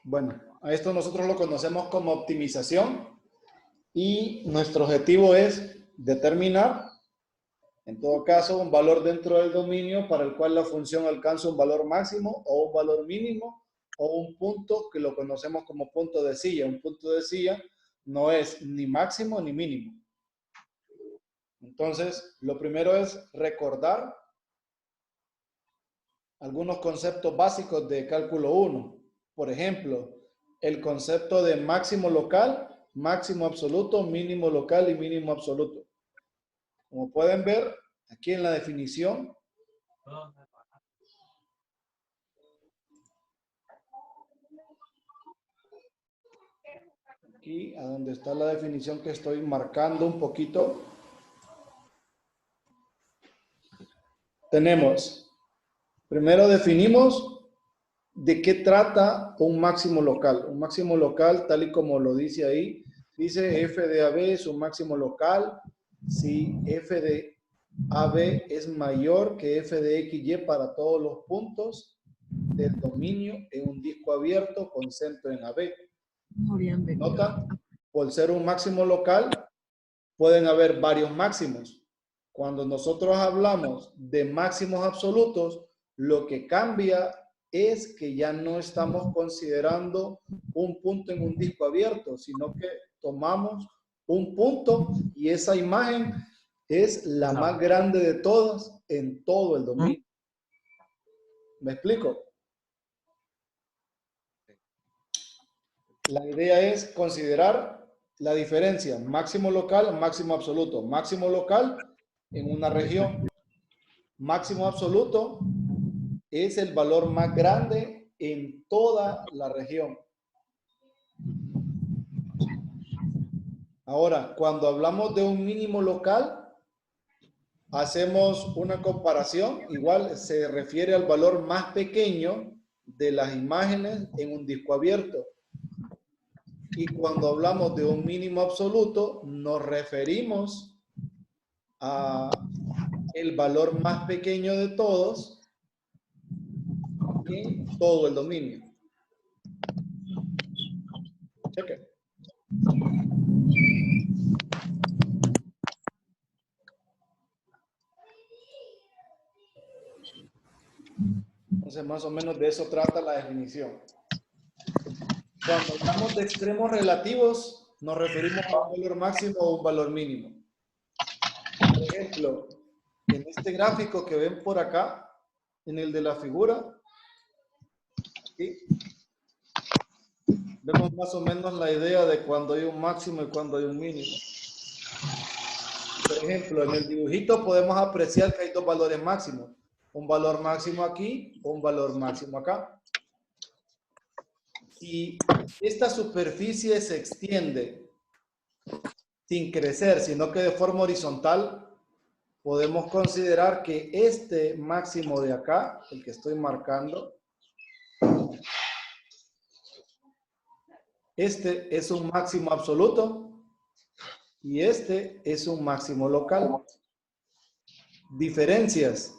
Bueno, a esto nosotros lo conocemos como optimización y nuestro objetivo es determinar, en todo caso, un valor dentro del dominio para el cual la función alcanza un valor máximo o un valor mínimo o un punto que lo conocemos como punto de silla. Un punto de silla no es ni máximo ni mínimo. Entonces, lo primero es recordar algunos conceptos básicos de cálculo 1. Por ejemplo, el concepto de máximo local, máximo absoluto, mínimo local y mínimo absoluto. Como pueden ver, aquí en la definición, aquí a donde está la definición que estoy marcando un poquito, tenemos, primero definimos de qué trata un máximo local. Un máximo local, tal y como lo dice ahí, dice f de AB es un máximo local si f de AB es mayor que f de XY para todos los puntos del dominio en un disco abierto con centro en AB. ¿Notan? Por ser un máximo local, pueden haber varios máximos. Cuando nosotros hablamos de máximos absolutos, lo que cambia es que ya no estamos considerando un punto en un disco abierto, sino que tomamos un punto y esa imagen es la más grande de todas en todo el dominio. ¿Me explico? La idea es considerar la diferencia máximo local, máximo absoluto. Máximo local en una región. Máximo absoluto es el valor más grande en toda la región. Ahora, cuando hablamos de un mínimo local, hacemos una comparación. Igual se refiere al valor más pequeño de las imágenes en un disco abierto. Y cuando hablamos de un mínimo absoluto, nos referimos a el valor más pequeño de todos en todo el dominio. Cheque. Entonces, más o menos de eso trata la definición. Cuando hablamos de extremos relativos, nos referimos a un valor máximo o un valor mínimo. Por ejemplo, en este gráfico que ven por acá, en el de la figura, ¿sí? Vemos más o menos la idea de cuando hay un máximo y cuando hay un mínimo. Por ejemplo, en el dibujito podemos apreciar que hay dos valores máximos. Un valor máximo aquí, un valor máximo acá. Si esta superficie se extiende sin crecer, sino que de forma horizontal, podemos considerar que este máximo de acá, el que estoy marcando, este es un máximo absoluto y este es un máximo local. Diferencias,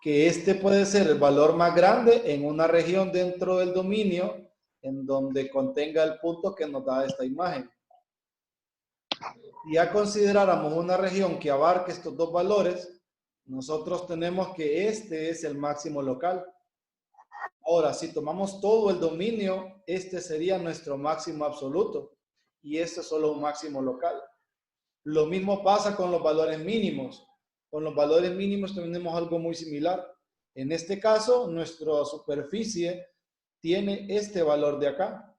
que este puede ser el valor más grande en una región dentro del dominio en donde contenga el punto que nos da esta imagen. Si ya consideráramos una región que abarque estos dos valores, nosotros tenemos que este es el máximo local. Ahora, si tomamos todo el dominio, este sería nuestro máximo absoluto y este es solo un máximo local. Lo mismo pasa con los valores mínimos. Con los valores mínimos tenemos algo muy similar. En este caso, nuestra superficie tiene este valor de acá.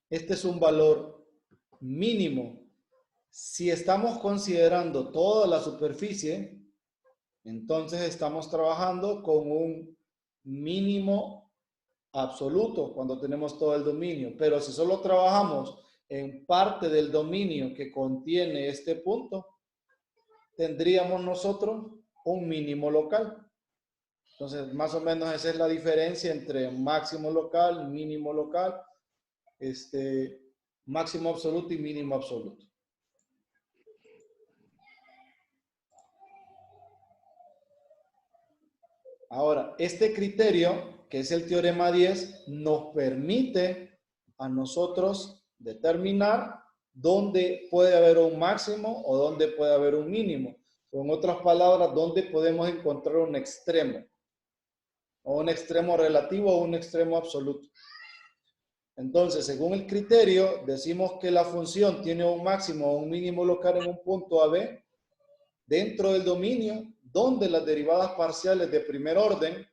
Este es un valor mínimo. Si estamos considerando toda la superficie, entonces estamos trabajando con un mínimo absoluto cuando tenemos todo el dominio. Pero si solo trabajamos en parte del dominio que contiene este punto, tendríamos nosotros un mínimo local. Entonces, más o menos esa es la diferencia entre máximo local, mínimo local, máximo absoluto y mínimo absoluto. Ahora, este criterio que es el teorema 10, nos permite a nosotros determinar dónde puede haber un máximo o dónde puede haber un mínimo. O en otras palabras, dónde podemos encontrar un extremo. O un extremo relativo o un extremo absoluto. Entonces, según el criterio, decimos que la función tiene un máximo o un mínimo local en un punto AB dentro del dominio donde las derivadas parciales de primer orden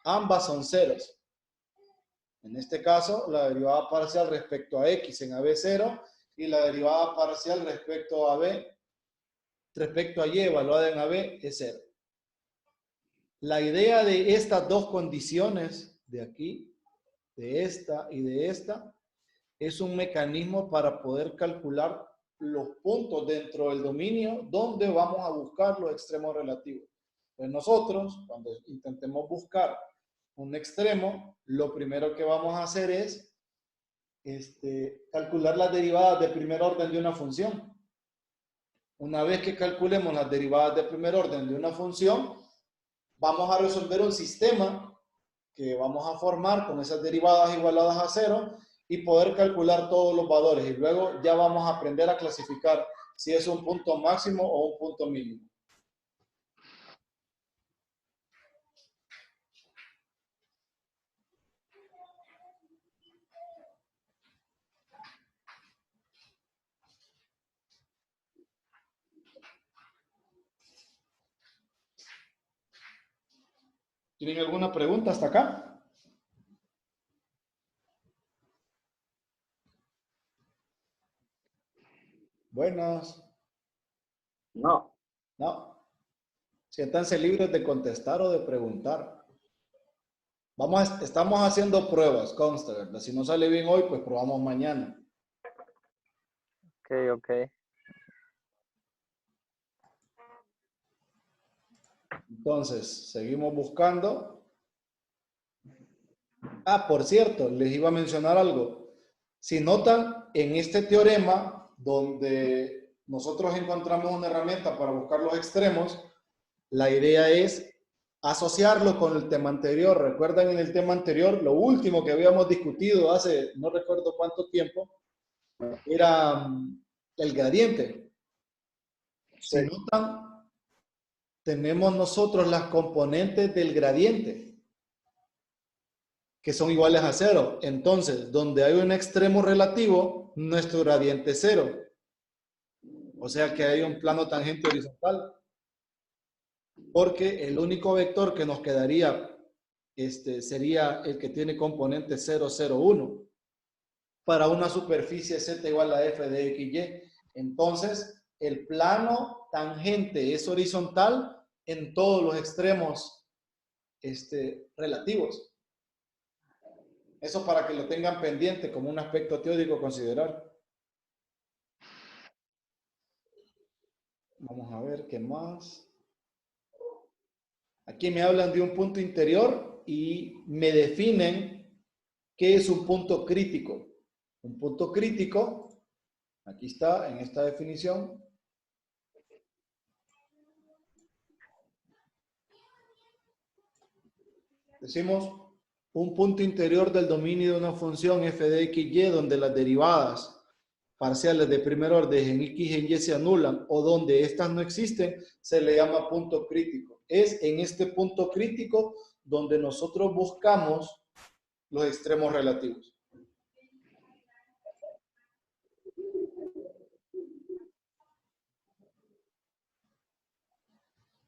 ambas son ceros. En este caso, la derivada parcial respecto a x en AB es 0 y la derivada parcial respecto a B, respecto a y evaluada en AB es 0. La idea de estas dos condiciones de aquí, de esta y de esta, es un mecanismo para poder calcular los puntos dentro del dominio donde vamos a buscar los extremos relativos. Pues nosotros, cuando intentemos buscar un extremo, lo primero que vamos a hacer es calcular las derivadas de primer orden de una función. Una vez que calculemos las derivadas de primer orden de una función, vamos a resolver un sistema que vamos a formar con esas derivadas igualadas a 0 y poder calcular todos los valores. Y luego ya vamos a aprender a clasificar si es un punto máximo o un punto mínimo. ¿Tienen alguna pregunta hasta acá? Buenas. No. No. Siéntanse libres de contestar o de preguntar. Estamos haciendo pruebas, consta, ¿verdad? Si no sale bien hoy, pues probamos mañana. Ok. Entonces, seguimos buscando. Ah, por cierto, les iba a mencionar algo. Si notan, en este teorema, donde nosotros encontramos una herramienta para buscar los extremos, la idea es asociarlo con el tema anterior. Recuerdan en el tema anterior, lo último que habíamos discutido hace no recuerdo cuánto tiempo, era el gradiente. Si notan, tenemos nosotros las componentes del gradiente, que son iguales a 0. Entonces, donde hay un extremo relativo, nuestro gradiente es 0. O sea que hay un plano tangente horizontal. Porque el único vector que nos quedaría sería el que tiene componente 0, 0, 1 para una superficie z igual a f de x, y. Entonces, el plano tangente es horizontal en todos los extremos relativos. Eso para que lo tengan pendiente como un aspecto teórico a considerar. Vamos a ver qué más. Aquí me hablan de un punto interior y me definen qué es un punto crítico. Un punto crítico, aquí está en esta definición. Decimos un punto interior del dominio de una función f de x, y donde las derivadas parciales de primer orden en x y en y se anulan o donde estas no existen, se le llama punto crítico. Es en este punto crítico donde nosotros buscamos los extremos relativos.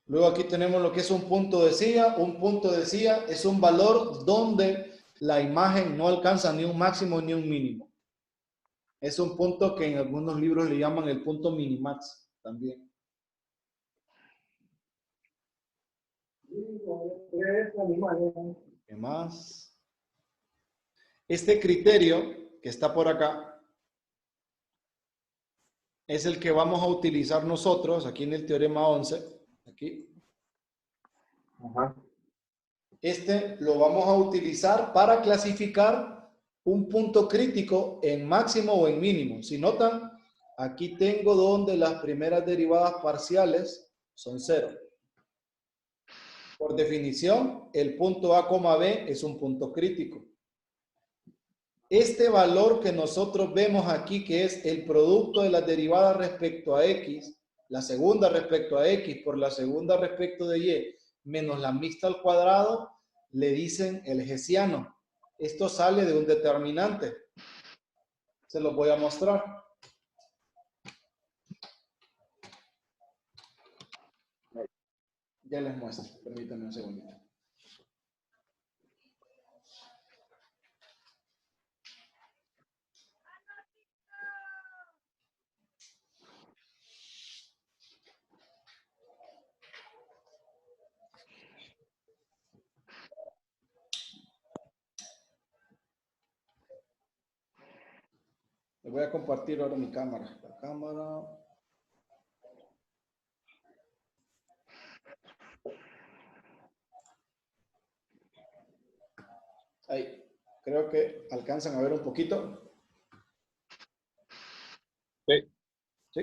Luego aquí tenemos lo que es un punto de silla. Un punto de silla es un valor donde la imagen no alcanza ni un máximo ni un mínimo. Es un punto que en algunos libros le llaman el punto minimax también. ¿Qué más? Este criterio que está por acá es el que vamos a utilizar nosotros aquí en el teorema 11. Aquí. Ajá. Lo vamos a utilizar para clasificar un punto crítico en máximo o en mínimo. Si notan, aquí tengo donde las primeras derivadas parciales son 0. Por definición, el punto A, B es un punto crítico. Este valor que nosotros vemos aquí, que es el producto de las derivadas respecto a X, la segunda respecto a X por la segunda respecto de Y, menos la mixta al cuadrado, le dicen el hessiano. Esto sale de un determinante. Se los voy a mostrar. Ya les muestro. Permítanme un segundito. Les voy a compartir ahora mi cámara. La cámara. Ahí. Creo que alcanzan a ver un poquito. Sí. ¿Sí?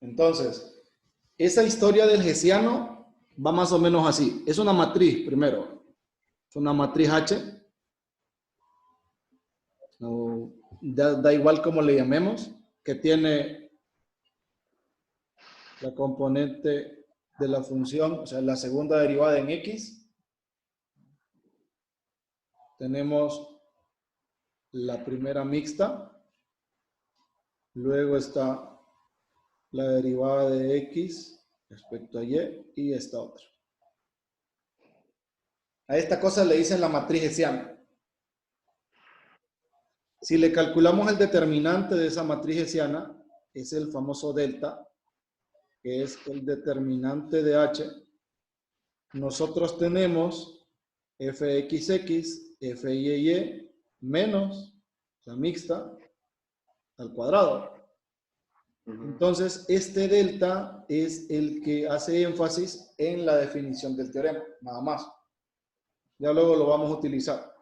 Entonces, esa historia del hessiano va más o menos así. Es una matriz, primero. Es una matriz H. No, da igual como le llamemos, que tiene la componente de la función, o sea, la segunda derivada en X. Tenemos la primera mixta. Luego está la derivada de X respecto a Y esta otra. A esta cosa le dicen la matriz hessiana. Si le calculamos el determinante de esa matriz hessiana, es el famoso delta, que es el determinante de H. Nosotros tenemos fxx, fy menos la mixta al cuadrado. Entonces, este delta es el que hace énfasis en la definición del teorema, nada más. Ya luego lo vamos a utilizar.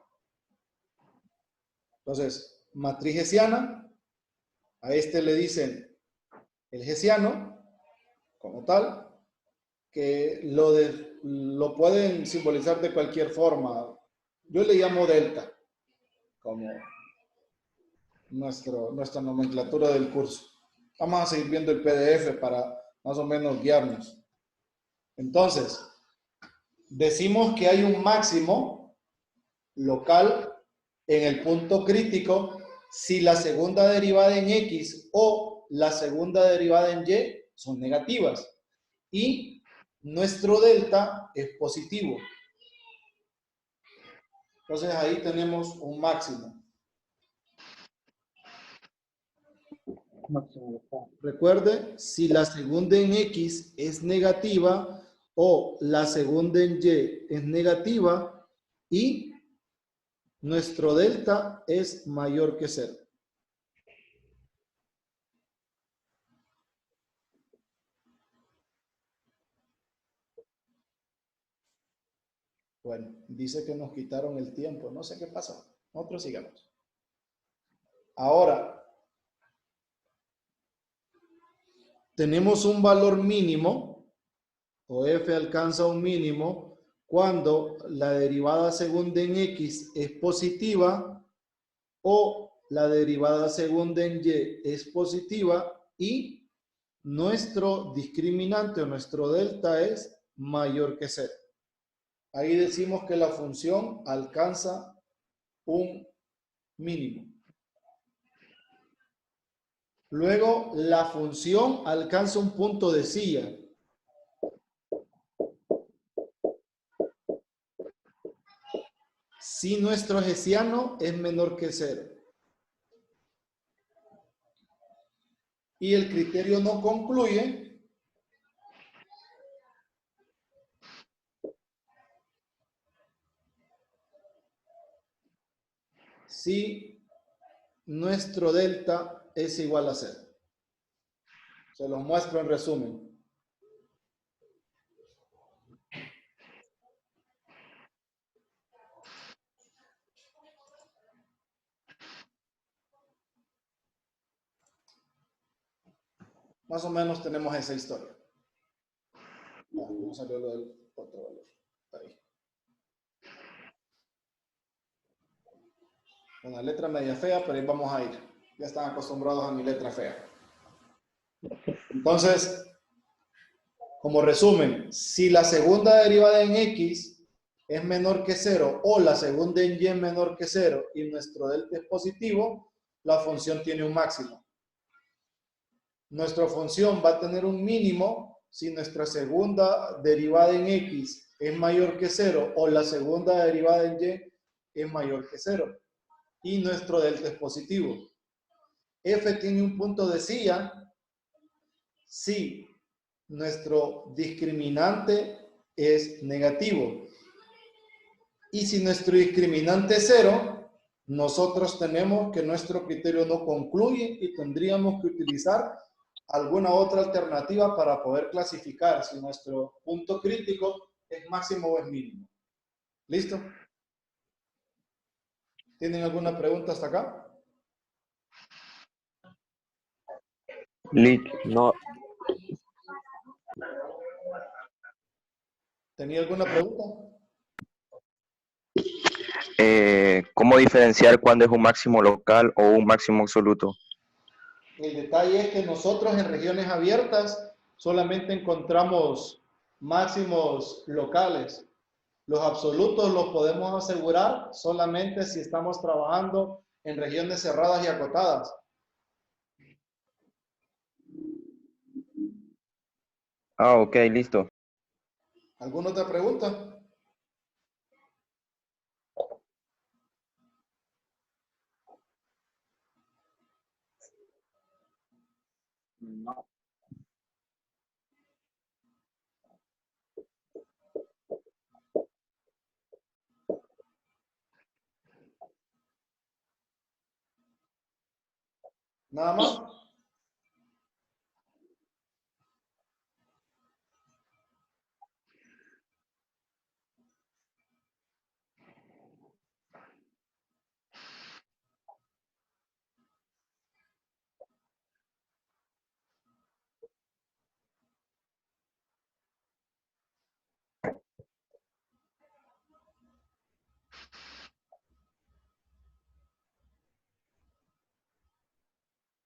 Entonces, matriz hessiana, a este le dicen el hessiano, como tal, que lo pueden simbolizar de cualquier forma. Yo le llamo delta, como nuestra nomenclatura del curso. Vamos a seguir viendo el PDF para más o menos guiarnos. Entonces, decimos que hay un máximo local en el punto crítico si la segunda derivada en X o la segunda derivada en Y son negativas y nuestro delta es positivo. Entonces ahí tenemos un máximo. Recuerde, si la segunda en X es negativa o la segunda en Y es negativa y nuestro delta es mayor que 0. Bueno, dice que nos quitaron el tiempo. No sé qué pasa. Nosotros sigamos. Ahora, tenemos un valor mínimo, o f alcanza un mínimo, cuando la derivada segunda en X es positiva o la derivada segunda en Y es positiva y nuestro discriminante o nuestro delta es mayor que 0. Ahí decimos que la función alcanza un mínimo. Luego, la función alcanza un punto de silla. Si nuestro hessiano es menor que 0. Y el criterio no concluye si nuestro delta es igual a 0. Se los muestro en resumen. Más o menos tenemos esa historia. Vamos a ver lo del otro valor. Ahí. Una letra media fea, pero ahí vamos a ir. Ya están acostumbrados a mi letra fea. Entonces, como resumen, si la segunda derivada en X es menor que 0 o la segunda en Y es menor que 0 y nuestro delta es positivo, la función tiene un máximo. Nuestra función va a tener un mínimo si nuestra segunda derivada en X es mayor que 0 o la segunda derivada en Y es mayor que 0 y nuestro delta es positivo. F tiene un punto de silla si nuestro discriminante es negativo. Y si nuestro discriminante es 0, nosotros tenemos que nuestro criterio no concluye y tendríamos que utilizar alguna otra alternativa para poder clasificar si nuestro punto crítico es máximo o es mínimo. ¿Listo? ¿Tienen alguna pregunta hasta acá? No. ¿Tenía alguna pregunta? ¿Cómo diferenciar cuándo es un máximo local o un máximo absoluto? El detalle es que nosotros en regiones abiertas solamente encontramos máximos locales. Los absolutos los podemos asegurar solamente si estamos trabajando en regiones cerradas y acotadas. Ah, ok, listo. ¿Alguna otra pregunta? No. ¿Nada más?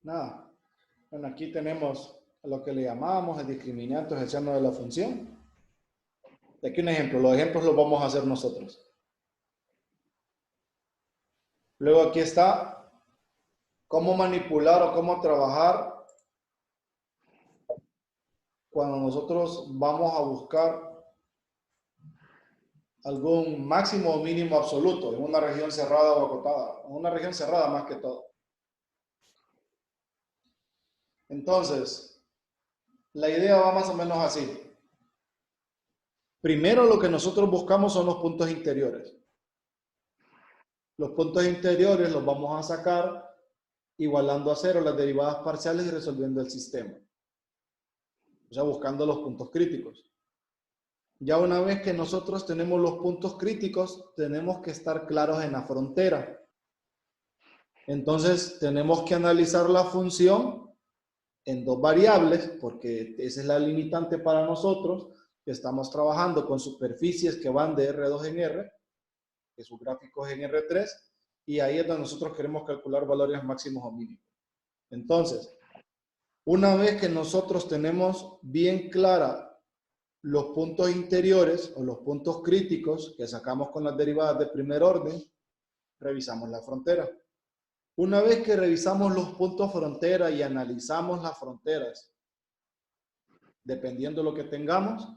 Nada. Bueno, aquí tenemos lo que le llamamos el discriminante o el seno de la función. De aquí un ejemplo. Los ejemplos los vamos a hacer nosotros. Luego aquí está cómo manipular o cómo trabajar cuando nosotros vamos a buscar algún máximo o mínimo absoluto en una región cerrada o acotada, en una región cerrada más que todo. Entonces, la idea va más o menos así. Primero lo que nosotros buscamos son los puntos interiores. Los puntos interiores los vamos a sacar igualando a 0 las derivadas parciales y resolviendo el sistema. O sea, buscando los puntos críticos. Ya una vez que nosotros tenemos los puntos críticos, tenemos que estar claros en la frontera. Entonces, tenemos que analizar la función en dos variables, porque esa es la limitante para nosotros, que estamos trabajando con superficies que van de R2 en R, que su gráfico es en R3, y ahí es donde nosotros queremos calcular valores máximos o mínimos. Entonces, una vez que nosotros tenemos bien clara los puntos interiores o los puntos críticos que sacamos con las derivadas de primer orden, revisamos la frontera. Una vez que revisamos los puntos frontera y analizamos las fronteras, dependiendo de lo que tengamos,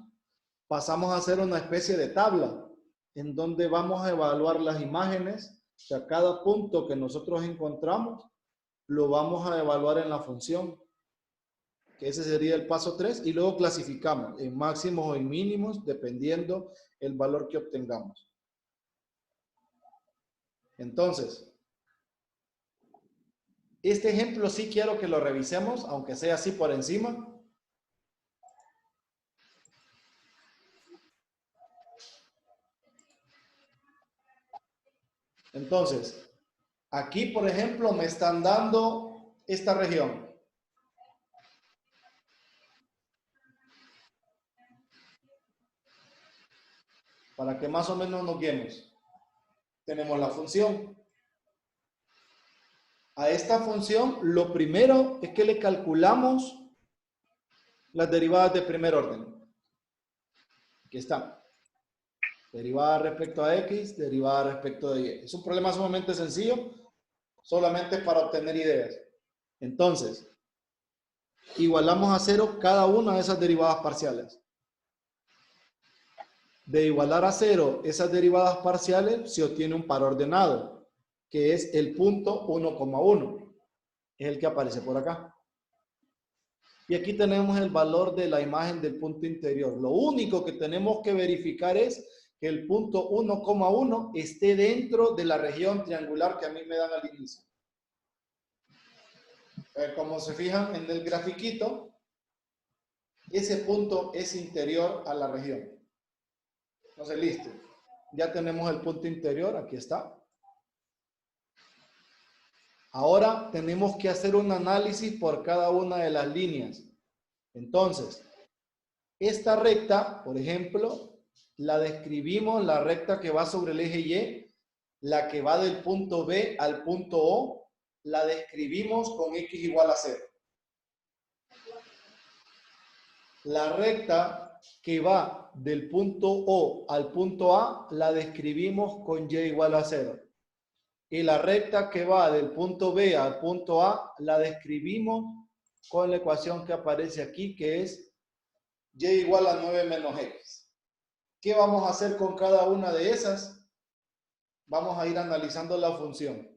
pasamos a hacer una especie de tabla en donde vamos a evaluar las imágenes. O sea, cada punto que nosotros encontramos lo vamos a evaluar en la función, que ese sería el paso 3, y luego clasificamos en máximos o en mínimos, dependiendo el valor que obtengamos. Entonces, este ejemplo sí quiero que lo revisemos, aunque sea así por encima. Entonces, aquí, por ejemplo, me están dando esta región. Para que más o menos nos guiemos. Tenemos la función. A esta función, lo primero es que le calculamos las derivadas de primer orden. Aquí están. Derivada respecto a x, derivada respecto de y. Es un problema sumamente sencillo, solamente para obtener ideas. Entonces, igualamos a 0 cada una de esas derivadas parciales. De igualar a 0 esas derivadas parciales, se obtiene un par ordenado, que es el punto 1,1. Es el que aparece por acá. Y aquí tenemos el valor de la imagen del punto interior. Lo único que tenemos que verificar es que el punto 1,1 esté dentro de la región triangular que a mí me dan al inicio. Como se fijan en el grafiquito, ese punto es interior a la región. Entonces, listo. Ya tenemos el punto interior, aquí está. Ahora tenemos que hacer un análisis por cada una de las líneas. Entonces, esta recta, por ejemplo, la describimos, la recta que va sobre el eje Y, la que va del punto B al punto O, la describimos con x igual a 0. La recta que va del punto O al punto A, la describimos con y igual a 0. Y la recta que va del punto B al punto A, la describimos con la ecuación que aparece aquí, que es y igual a 9 menos x. ¿Qué vamos a hacer con cada una de esas? Vamos a ir analizando la función.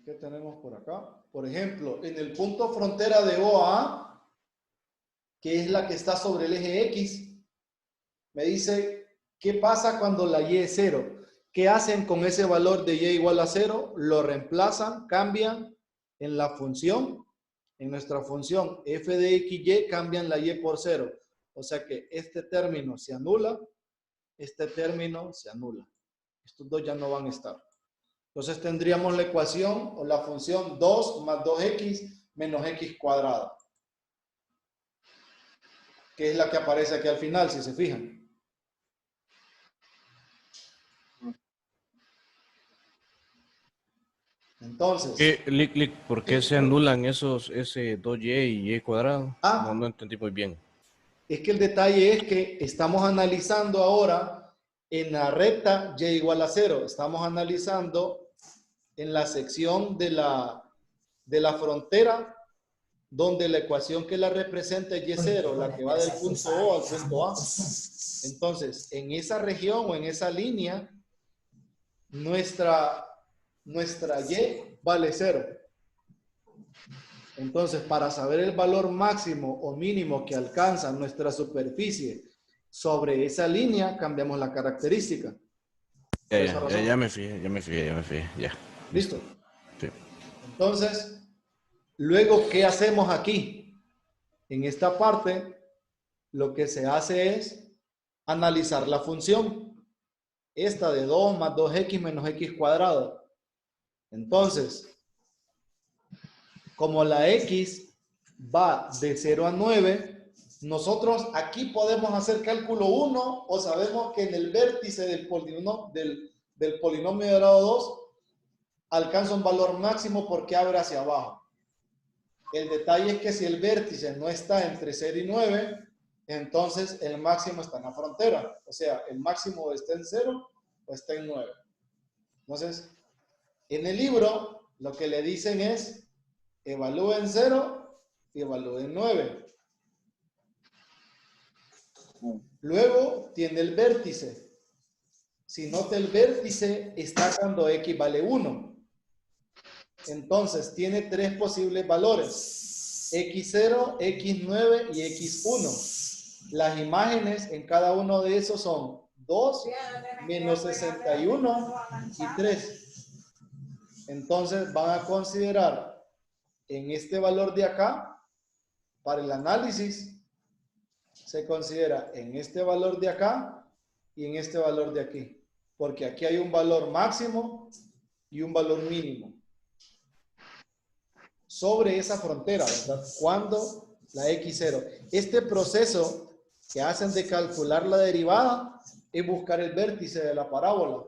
¿Qué tenemos por acá? Por ejemplo, en el punto frontera de O a A, que es la que está sobre el eje X, me dice, ¿qué pasa cuando la Y es 0? ¿Qué hacen con ese valor de Y igual a 0? Lo reemplazan, cambian en la función, en nuestra función f de x, y, cambian la Y por 0. O sea que este término se anula, este término se anula. Estos dos ya no van a estar. Entonces tendríamos la ecuación o la función 2 más 2x menos x cuadrado, que es la que aparece aquí al final, si se fijan. Entonces, ¿Por qué se anulan ese 2y y y cuadrado? No entendí muy bien. Es que el detalle es que estamos analizando ahora en la recta y igual a 0. Estamos analizando en la sección de la frontera donde la ecuación que la representa es y0, la que va del punto O al punto A. Entonces, en esa región o en esa línea, nuestra Y vale 0. Entonces, para saber el valor máximo o mínimo que alcanza nuestra superficie sobre esa línea, cambiamos la característica. Ya me fijé, ya. ¿Listo? Sí. Entonces, luego, ¿qué hacemos aquí? En esta parte, lo que se hace es analizar la función. Esta de 2 más 2x menos x cuadrado. Entonces, como la x va de 0 a 9, nosotros aquí podemos hacer cálculo 1 o sabemos que en el vértice del polinomio de grado 2 alcanza un valor máximo porque abre hacia abajo. El detalle es que si el vértice no está entre 0 y 9, entonces el máximo está en la frontera. O sea, el máximo está en 0 o está en 9. Entonces, en el libro lo que le dicen es evalúen 0 y evalúen 9. Luego tiene el vértice. Si nota el vértice está cuando x vale 1. Entonces tiene tres posibles valores: x0, x9 y x1. Las imágenes en cada uno de esos son 2, menos 61 y 3. Entonces van a considerar en este valor de acá, para el análisis, se considera en este valor de acá y en este valor de aquí. Porque aquí hay un valor máximo y un valor mínimo sobre esa frontera, ¿verdad? Cuando la x0. Este proceso que hacen de calcular la derivada es buscar el vértice de la parábola.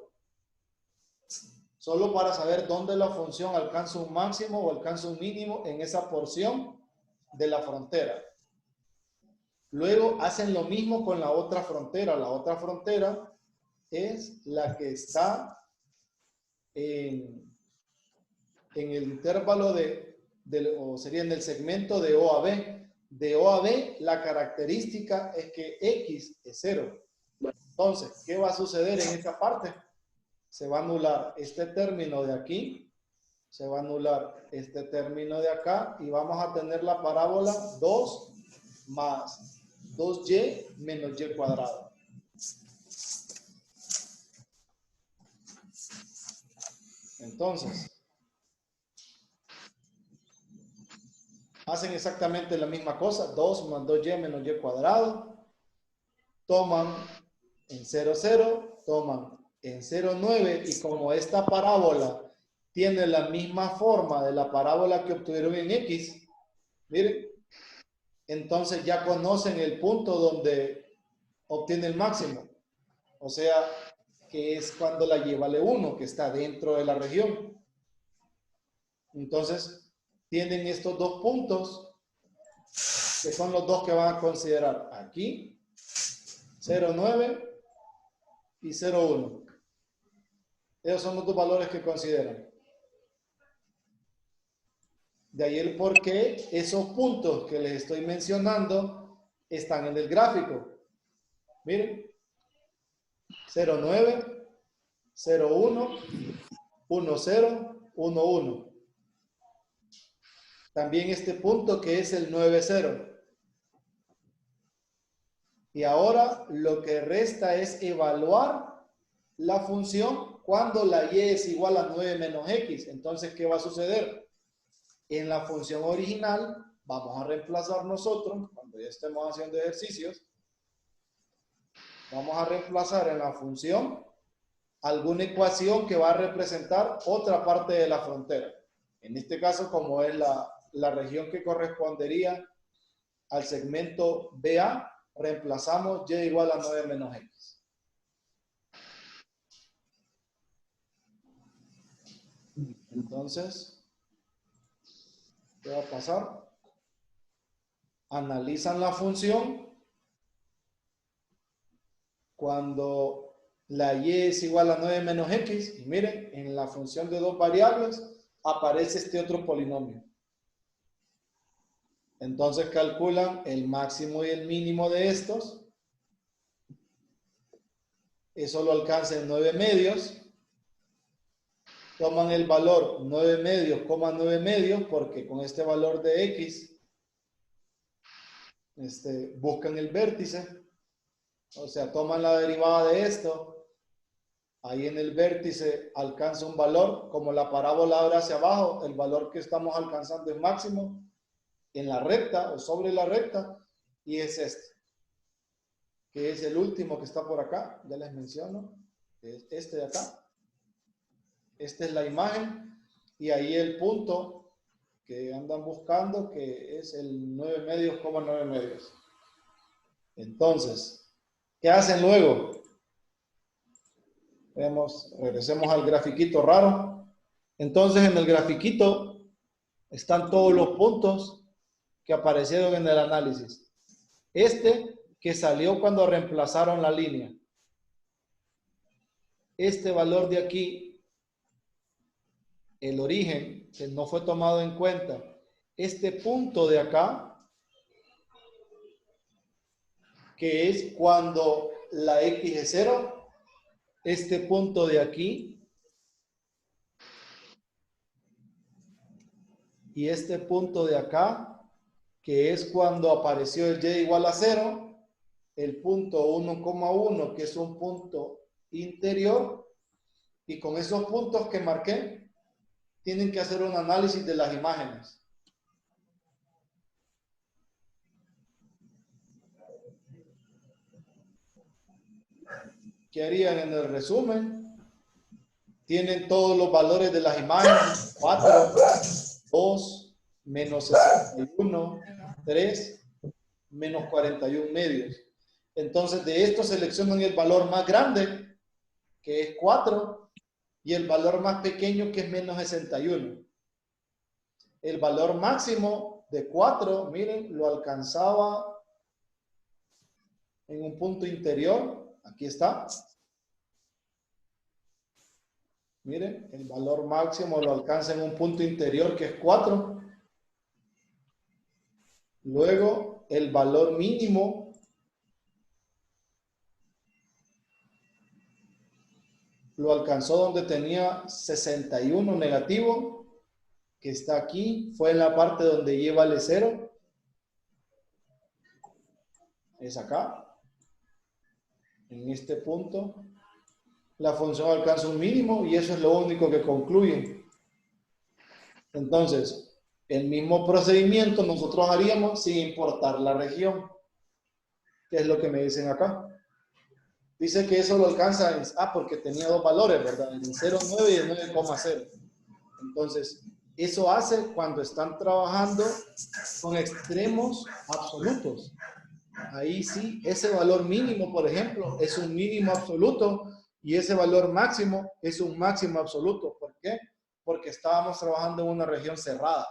Solo para saber dónde la función alcanza un máximo o alcanza un mínimo en esa porción de la frontera. Luego hacen lo mismo con la otra frontera. La otra frontera es la que está en el intervalo o sería en el segmento de O a B. De O a B, la característica es que X es 0. Entonces, ¿qué va a suceder en esta parte? Se va a anular este término de aquí, se va a anular este término de acá y vamos a tener la parábola 2 más 2y menos y cuadrado. Entonces, hacen exactamente la misma cosa, 2 más 2y menos y cuadrado, toman en 0, 0, toman en 0, 9 y como esta parábola tiene la misma forma de la parábola que obtuvieron en X, miren, entonces ya conocen el punto donde obtiene el máximo, o sea, que es cuando la y vale 1, que está dentro de la región. Entonces, tienen estos dos puntos, que son los dos que van a considerar aquí, 0,9 y 0,1. Esos son los dos valores que consideran. De ahí el por qué esos puntos que les estoy mencionando están en el gráfico. Miren, 0,9, 0,1, 1,0, 1,1. También este punto que es el 9,0. Y ahora lo que resta es evaluar la función cuando la y es igual a 9 menos x. Entonces, ¿qué va a suceder? En la función original vamos a reemplazar nosotros, cuando ya estemos haciendo ejercicios, vamos a reemplazar en la función alguna ecuación que va a representar otra parte de la frontera. En este caso, como es la región que correspondería al segmento BA, reemplazamos y igual a 9 menos x. Entonces, ¿qué va a pasar? Analizan la función cuando la y es igual a 9 menos x. Y miren, en la función de dos variables aparece este otro polinomio. Entonces calculan el máximo y el mínimo de estos. Eso lo alcanza en 9 medios. Toman el valor 9 medios, 9 medios, porque con este valor de x buscan el vértice. O sea, toman la derivada de esto. Ahí en el vértice alcanza un valor. Como la parábola abre hacia abajo, el valor que estamos alcanzando es máximo en la recta o sobre la recta. Y es este, que es el último que está por acá. Ya les menciono. Es este de acá. Esta es la imagen. Y ahí el punto que andan buscando, que es el 9 medios, 9 medios. Entonces, ¿qué hacen luego? Regresemos al grafiquito raro. Entonces, en el grafiquito están todos los puntos que aparecieron en el análisis. Este que salió cuando reemplazaron la línea. Este valor de aquí, el origen, que no fue tomado en cuenta. Este punto de acá, que es cuando la x es 0. Este punto de aquí y este punto de acá, que es cuando apareció el y igual a 0, el punto 1,1, que es un punto interior, y con esos puntos que marqué, tienen que hacer un análisis de las imágenes. ¿qué harían en el resumen? Tienen todos los valores de las imágenes, 4, 2, menos 61, 3, menos 41 medios. Entonces, de esto seleccionan el valor más grande, que es 4, y el valor más pequeño, que es menos 61. El valor máximo de 4, miren, lo alcanzaba en un punto interior. Aquí está. Miren, el valor máximo lo alcanza en un punto interior, que es 4. Luego, el valor mínimo lo alcanzó donde tenía 61 negativo, que está aquí. Fue en la parte donde y vale 0. Es acá. En este punto. La función alcanza un mínimo y eso es lo único que concluye. Entonces, el mismo procedimiento nosotros haríamos sin importar la región. ¿Qué es lo que me dicen acá? Dice que eso lo alcanza en... porque tenía dos valores, ¿verdad? En 0,9 y el 9,0. Entonces, eso hace cuando están trabajando con extremos absolutos. Ahí sí, ese valor mínimo, por ejemplo, es un mínimo absoluto y ese valor máximo es un máximo absoluto. ¿Por qué? Porque estábamos trabajando en una región cerrada.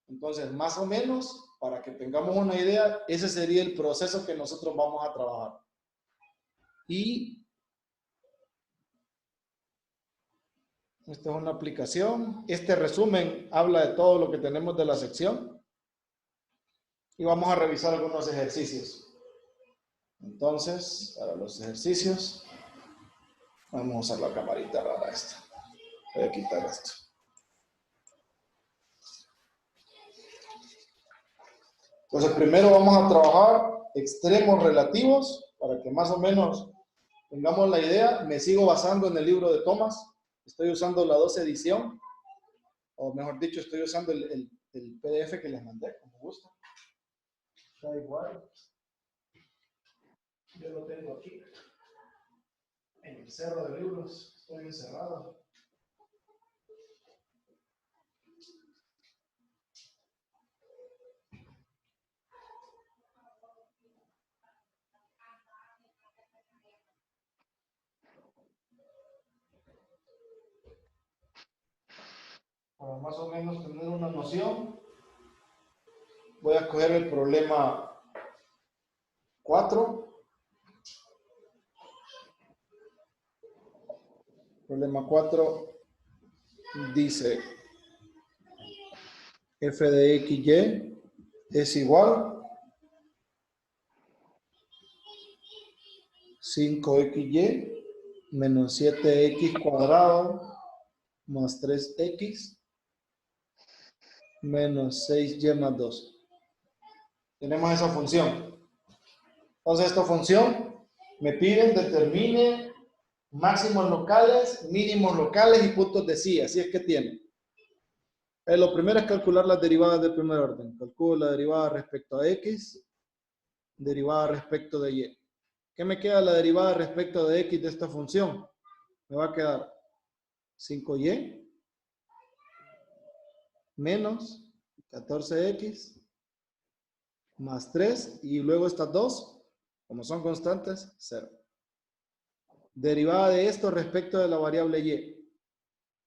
Entonces, más o menos, para que tengamos una idea, ese sería el proceso que nosotros vamos a trabajar. Y esta es una aplicación. Este resumen habla de todo lo que tenemos de la sección. Y vamos a revisar algunos ejercicios. Entonces, para los ejercicios, vamos a usar la camarita rara esta. Voy a quitar esto. Entonces, primero vamos a trabajar extremos relativos para que más o menos tengamos la idea. Me sigo basando en el libro de Thomas. Estoy usando la 2 edición, o mejor dicho, estoy usando el PDF que les mandé, como gusta. Da igual. Yo lo tengo aquí. En el cerro de libros. Estoy encerrado. Para más o menos tener una noción, voy a escoger el problema 4. Problema 4 dice f de x, y es igual 5xy menos 7x cuadrado más 3x menos 6y más 2. Tenemos esa función. Entonces esta función me piden determine máximos locales, mínimos locales y puntos de sí. Así es que tiene. Lo primero es calcular las derivadas del primer orden. Calculo la derivada respecto a x, derivada respecto de y. ¿Qué me queda la derivada respecto de x de esta función? Me va a quedar 5y menos 14x más 3 y luego estas dos, como son constantes, 0. Derivada de esto respecto de la variable y.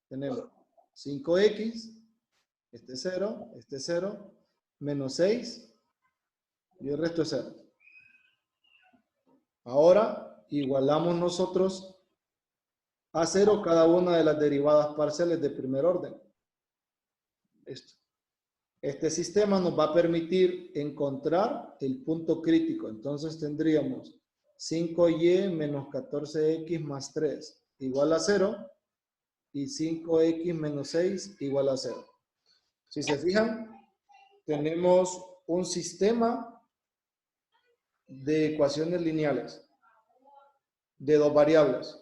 Tenemos 5x, este 0, menos 6 y el resto es 0. Ahora igualamos nosotros a 0 cada una de las derivadas parciales de primer orden. Esto. Este sistema nos va a permitir encontrar el punto crítico. Entonces tendríamos 5y menos 14x más 3 igual a 0 y 5x menos 6 igual a 0. Si se fijan, tenemos un sistema de ecuaciones lineales de dos variables.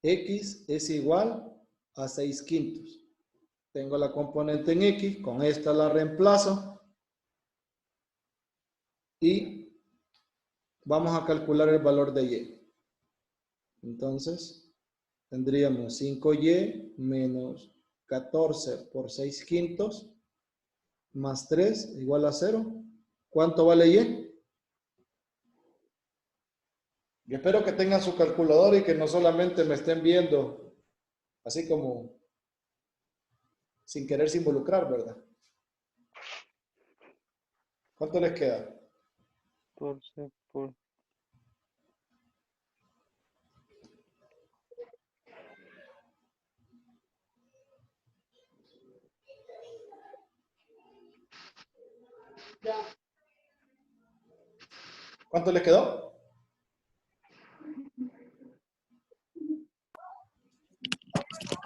X es igual a 6/5. Tengo la componente en X, con esta la reemplazo y vamos a calcular el valor de y. Entonces, tendríamos 5y menos 14 por 6 quintos más 3 igual a 0. ¿Cuánto vale y? Yo espero que tengan su calculador y que no solamente me estén viendo así como sin quererse involucrar, ¿verdad? ¿Cuánto les queda? 14 por... ¿Cuánto les quedó?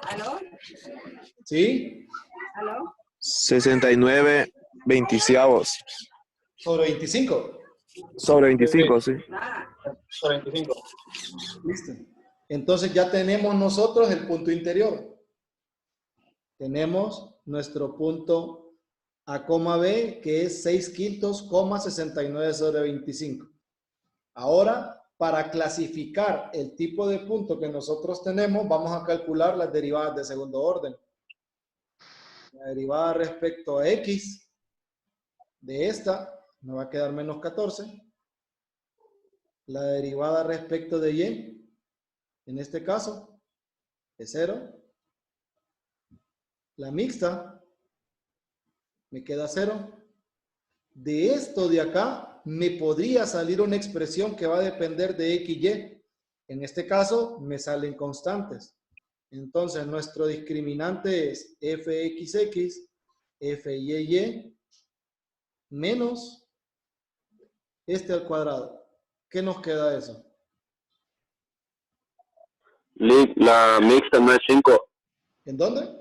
¿Aló? ¿Sí? ¿Aló? 69 veinticiavos. Sobre 25. Sobre 25, sí. Ah, 25. Listo. Entonces ya tenemos nosotros el punto interior. Tenemos nuestro punto A, B, que es 6 quintos, 69 sobre 25. Ahora, para clasificar el tipo de punto que nosotros tenemos, vamos a calcular las derivadas de segundo orden. La derivada respecto a x de esta me va a quedar menos 14. La derivada respecto de y, en este caso, es 0. La mixta me queda 0. De esto de acá me podría salir una expresión que va a depender de x y. En este caso me salen constantes. Entonces nuestro discriminante es fxx, fyy, menos este al cuadrado. ¿Qué nos queda eso? La mixta no es 5. ¿En dónde?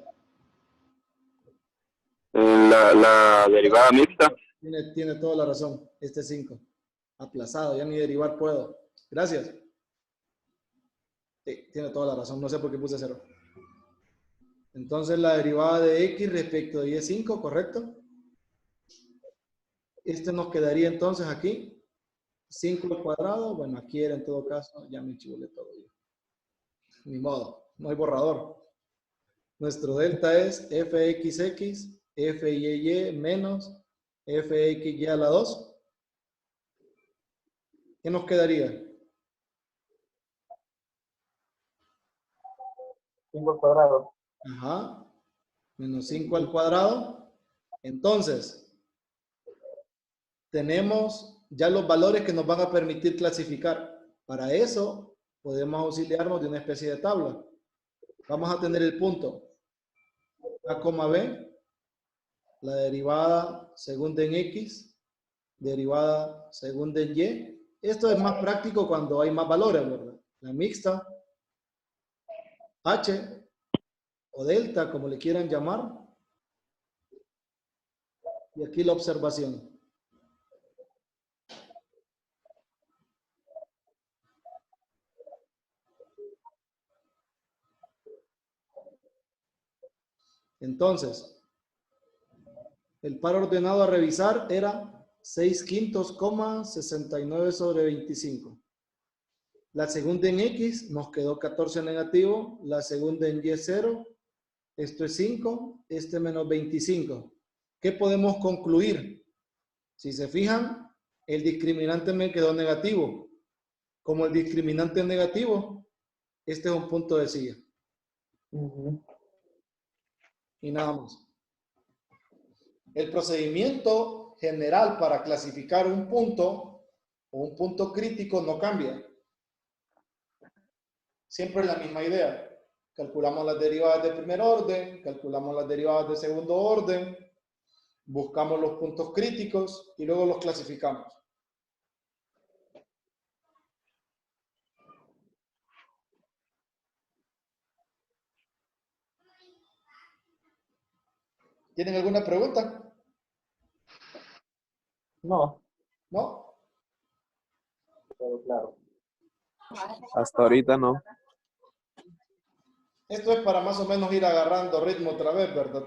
La derivada mixta. Tiene toda la razón. Este es 5. Aplazado, ya ni derivar puedo. Gracias. Sí, tiene toda la razón. No sé por qué puse 0. Entonces la derivada de x respecto de y es 5, ¿correcto? Este nos quedaría entonces aquí. 5 al cuadrado. Bueno, aquí era en todo caso. Ya me chivulé todo yo. Ni modo. No hay borrador. Nuestro delta es fxx, fyy menos fxy a la 2. ¿Qué nos quedaría? 5 al cuadrado. Ajá. Menos 5 al cuadrado. Entonces, tenemos ya los valores que nos van a permitir clasificar. Para eso, podemos auxiliarnos de una especie de tabla. Vamos a tener el punto A, B, la derivada segunda en X, derivada segunda en Y. Esto es más práctico cuando hay más valores, ¿verdad? La mixta, H o delta, como le quieran llamar. Y aquí la observación. Entonces, el par ordenado a revisar era 6 quintos, 69 sobre 25. La segunda en X nos quedó 14 negativo, la segunda en Y es 0, esto es 5, este menos 25. ¿Qué podemos concluir? Si se fijan, el discriminante me quedó negativo. Como el discriminante es negativo, este es un punto de silla. Y nada más. El procedimiento general para clasificar un punto o un punto crítico no cambia. Siempre es la misma idea. Calculamos las derivadas de primer orden, calculamos las derivadas de segundo orden, buscamos los puntos críticos y luego los clasificamos. ¿Tienen alguna pregunta? No, ¿No? pero claro. Hasta ahorita no. Esto es para más o menos ir agarrando ritmo otra vez, ¿verdad?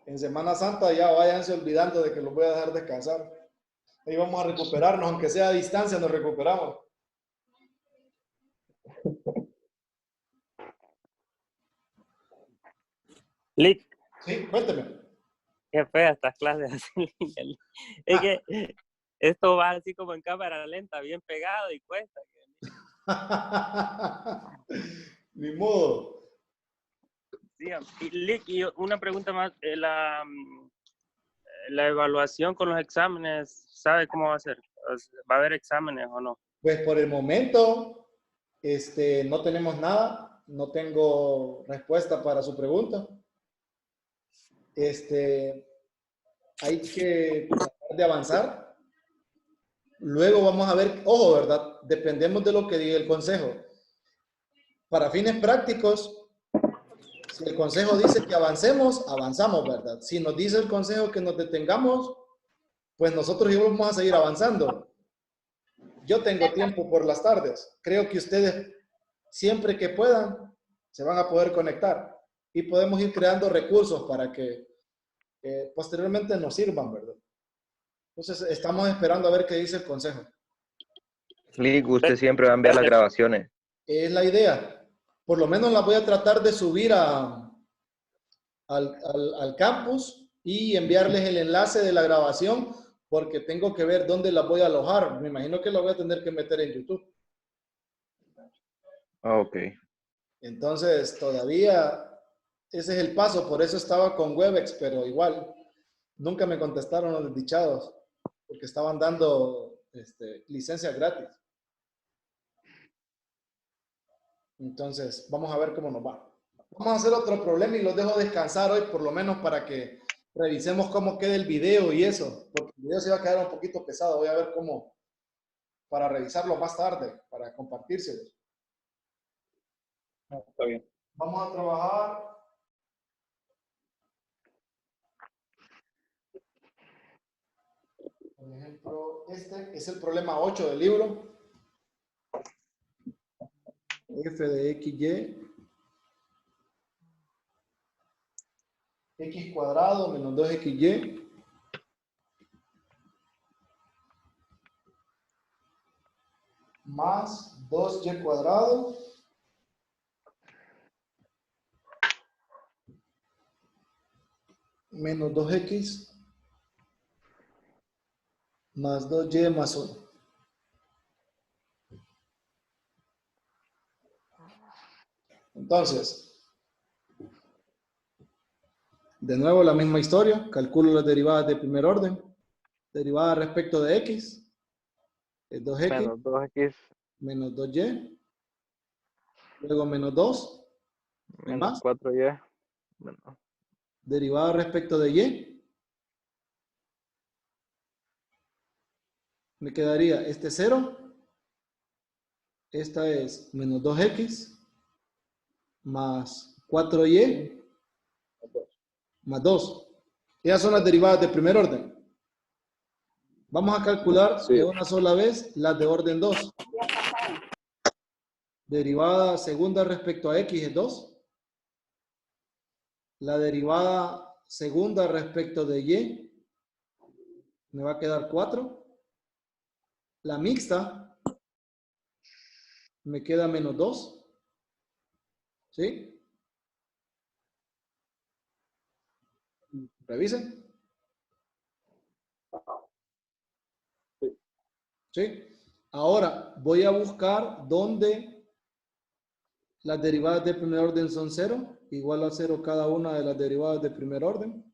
En Semana Santa ya váyanse olvidando de que los voy a dejar descansar. Ahí vamos a recuperarnos, aunque sea a distancia, nos recuperamos. Lick, Sí, cuénteme. qué fea estas clases así. Es que esto va así como en cámara lenta, bien pegado y cuesta. Ni modo. Sí, y Lick, y una pregunta más. La evaluación con los exámenes, ¿sabe cómo va a ser? ¿Va a haber exámenes o no? Pues por el momento, no tenemos nada. No tengo respuesta para su pregunta. Hay que tratar de avanzar. Luego vamos a ver, ojo, ¿verdad? Dependemos de lo que diga el consejo. Para fines prácticos, si el consejo dice que avancemos, avanzamos, ¿verdad? Si nos dice el consejo que nos detengamos, pues nosotros íbamos a seguir avanzando. Yo tengo tiempo por las tardes. Creo que ustedes, siempre que puedan, se van a poder conectar. Y podemos ir creando recursos para que posteriormente nos sirvan, ¿verdad? Entonces, estamos esperando a ver qué dice el consejo. Lick, usted siempre va a enviar las grabaciones. Es la idea. Por lo menos la voy a tratar de subir al campus y enviarles el enlace de la grabación, porque tengo que ver dónde la voy a alojar. Me imagino que la voy a tener que meter en YouTube. Ok. Entonces, todavía ese es el paso. Por eso estaba con Webex, pero igual nunca me contestaron los desdichados, porque estaban dando licencias gratis. Entonces, vamos a ver cómo nos va. Vamos a hacer otro problema y los dejo descansar hoy, por lo menos para que revisemos cómo queda el video y eso, porque el video se va a quedar un poquito pesado. Voy a ver cómo, para revisarlo más tarde, para compartírselos. Está bien. Vamos a trabajar. Por ejemplo, este es el problema 8 del libro. F de XY. X cuadrado menos 2XY. Más 2Y cuadrado. Menos 2X. Más 2Y más 1. Entonces, de nuevo la misma historia. Calculo las derivadas de primer orden. Derivada respecto de X. Es 2X. Menos 2x, Menos 2Y. Luego menos 2. menos Más. 4y. Bueno, Derivada respecto de Y. Me quedaría 0. Esta es menos 2X. Más 4Y. Más 2. Esas son las derivadas de primer orden. Vamos a calcular de una sola vez las de orden 2. Derivada segunda respecto a X es 2. La derivada segunda respecto de Y me va a quedar 4. La mixta me queda menos 2. ¿Sí? Revisen. ¿Sí? Ahora voy a buscar dónde las derivadas de primer orden son 0. Igual a 0 cada una de las derivadas de primer orden.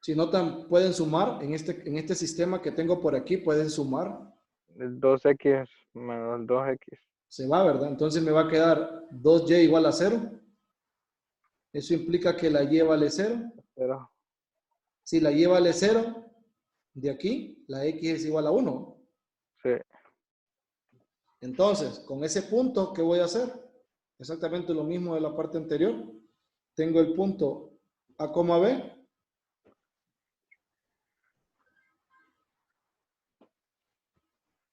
Si notan, pueden sumar. En este sistema que tengo por aquí, pueden sumar. el 2x menos 2x. Se va, ¿verdad? Entonces me va a quedar 2y igual a 0. Eso implica que la y vale 0. Pero, Si la y vale 0, de aquí, la x es igual a 1. sí. Entonces, con ese punto, ¿qué voy a hacer? Exactamente lo mismo de la parte anterior. Tengo el punto A, B.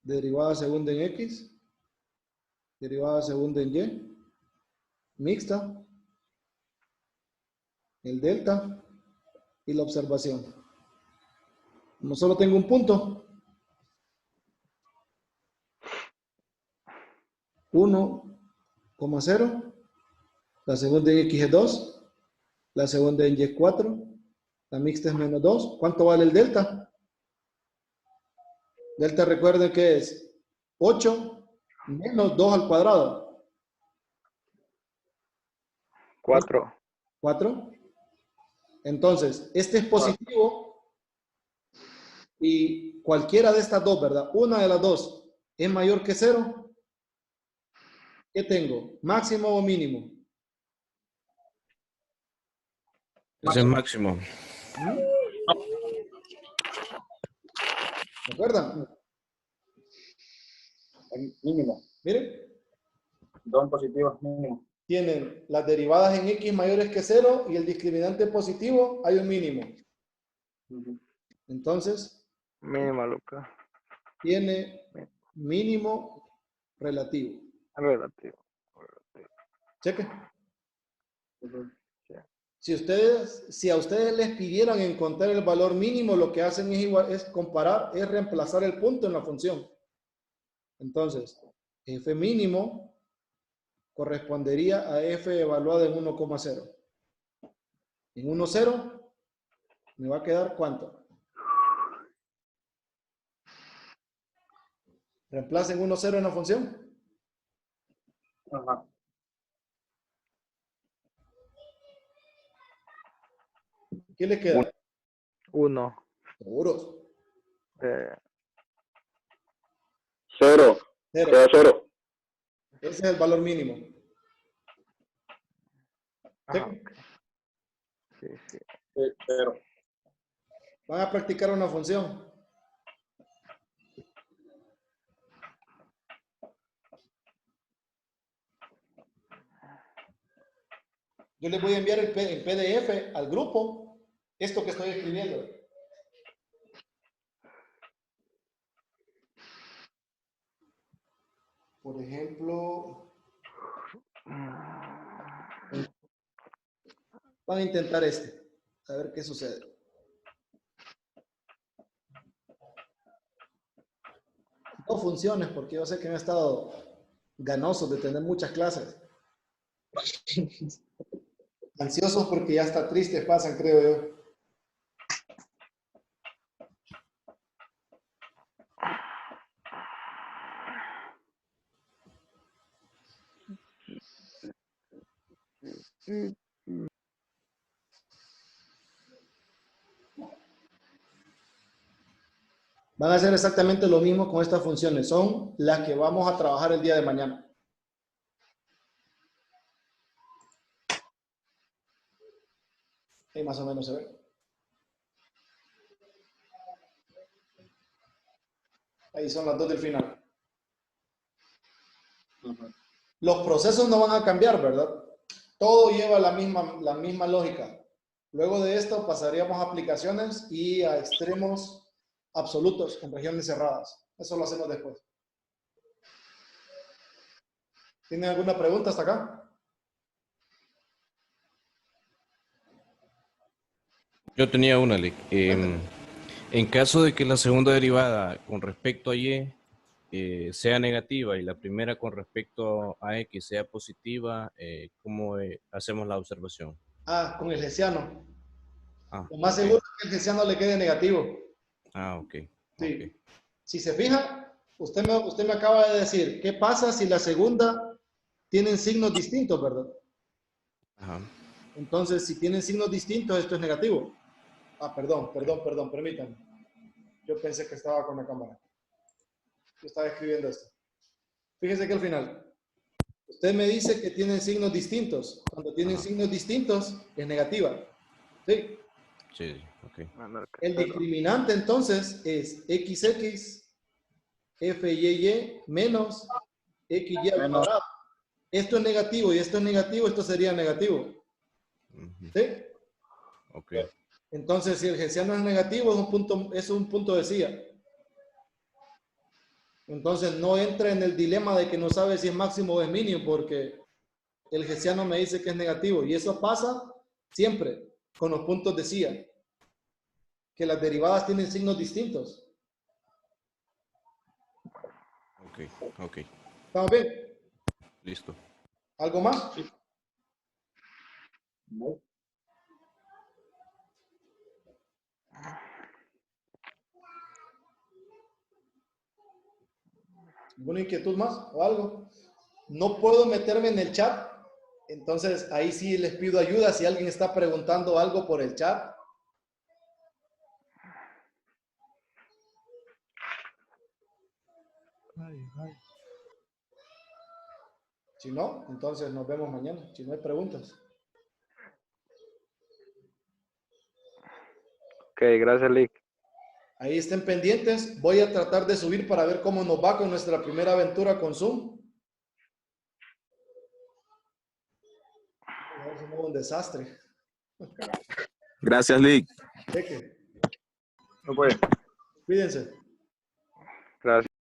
Derivada segunda en X. Derivada segunda en Y. Mixta. el delta y la observación. Como solo tengo un punto, 1,0, la segunda en X es 2, la segunda en Y es 4, la mixta es menos 2. ¿Cuánto vale el delta? Delta, recuerden que es 8 menos 2 al cuadrado. 4. 4. Entonces, este es positivo y cualquiera de estas dos, ¿verdad? Una de las dos es mayor que 0. ¿Qué tengo? ¿Máximo o mínimo? Ese es máximo. ¿Se acuerdan? Mínimo. Miren, 2 positivos mínimo. tienen las derivadas en X mayores que 0 y el discriminante positivo hay un mínimo. Entonces, Mínima, Luca. tiene mínimo relativo. Relativo. Cheque. Si a ustedes les pidieran encontrar el valor mínimo, lo que hacen es comparar, es reemplazar el punto en la función. Entonces, f mínimo correspondería a f evaluado en 1,0. En 1,0 me va a quedar ¿cuánto? Reemplacen 1,0 en la función. Ajá. ¿Qué le queda? 1. ¿Seguros? 0. 0. Queda 0. Ese es el valor mínimo. Ah, ok. Sí, sí. 0. Van a practicar una función. Yo les voy a enviar en PDF al grupo esto que estoy escribiendo. Por ejemplo, van a intentar este. A ver qué sucede. No funciones porque yo sé que han estado ganosos de tener muchas clases. Ansiosos porque ya está tristes pasan, creo yo. Van a hacer exactamente lo mismo con estas funciones. Son las que vamos a trabajar el día de mañana. Ahí más o menos se ve. Ahí son las 2 del final. Los procesos no van a cambiar, ¿verdad? Todo lleva la misma lógica. Luego de esto pasaríamos a aplicaciones y a extremos absolutos en regiones cerradas. Eso lo hacemos después. ¿Tienen alguna pregunta hasta acá? Yo tenía una, Lick. En caso de que la segunda derivada con respecto a Y sea negativa y la primera con respecto a X sea positiva, ¿cómo hacemos la observación? Ah, con el hessiano. Ah, Lo más ok. seguro es que el hessiano le quede negativo. Ah, ok. Sí. Ok. Si se fija, usted me acaba de decir, ¿qué pasa si la segunda tienen signos distintos, verdad? Ajá. Entonces, si tienen signos distintos, esto es negativo. Ah, perdón, permítanme. Yo pensé que estaba con la cámara. Yo estaba escribiendo esto. Fíjese que al final, usted me dice que tienen signos distintos. Cuando tienen Ajá. signos distintos, es negativa. ¿Sí? Sí, ok. El discriminante entonces es XX, FYY menos XY al cuadrado. Esto es negativo y esto es negativo, esto sería negativo. Ujú. ¿Sí? Ok. Entonces, si el hessiano es negativo, es un punto de silla. Entonces, no entra en el dilema de que no sabe si es máximo o es mínimo, porque el hessiano me dice que es negativo. Y eso pasa siempre. con los puntos decía que las derivadas tienen signos distintos. Ok. ¿Estamos bien? Listo. ¿Algo más? No. ¿Alguna inquietud más o algo? No puedo meterme en el chat, entonces ahí sí les pido ayuda si alguien está preguntando algo por el chat. Si no, entonces nos vemos mañana, si no hay preguntas. Ok, gracias, Lick. Ahí estén pendientes. Voy a tratar de subir para ver cómo nos va con nuestra primera aventura con Zoom. A ver si no hubo un desastre. Gracias, Lick. Cheque. No puede. Cuídense. Gracias.